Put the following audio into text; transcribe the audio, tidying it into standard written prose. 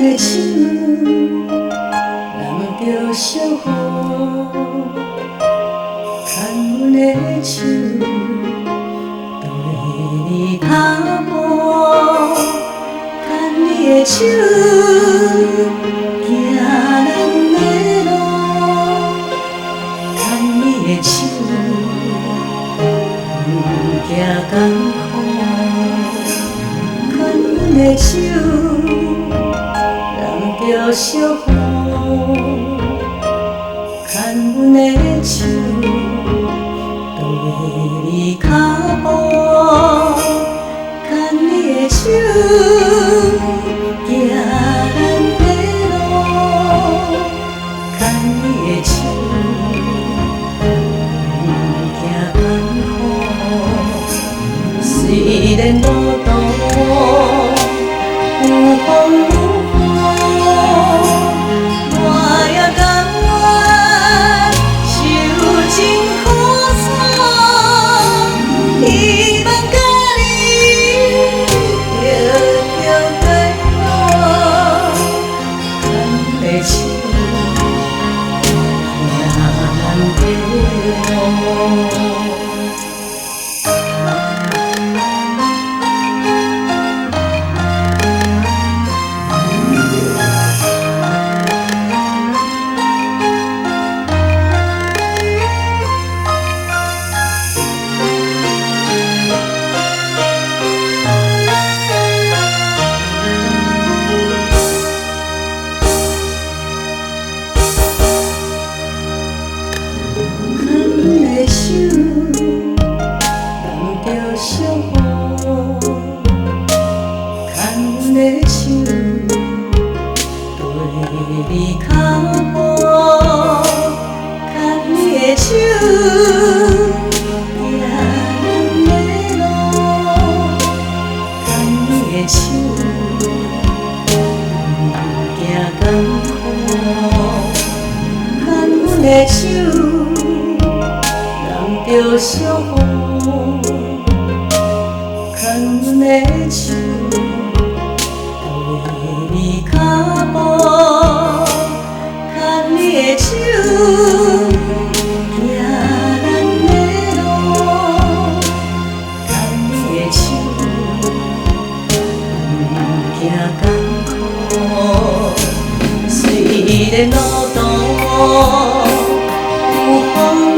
的手，人着惜福；牵阮的手，对你脚步，牵你的手，行咱的路，牵你的手，行艰苦，牵阮的手。着惜福，牵阮的手，对你脚步，牵你的手，行咱的路，牵你的手，行艰苦，虽然路途有风有手，人着惜福，牵阮的手，对你脚步，牵你的手，行咱的路，牵你的手，行艰苦，牵阮的手。着惜福，牵阮的手，对你脚步，牵你的手，行咱的路，牵你的手，行艰苦，虽然路途有风。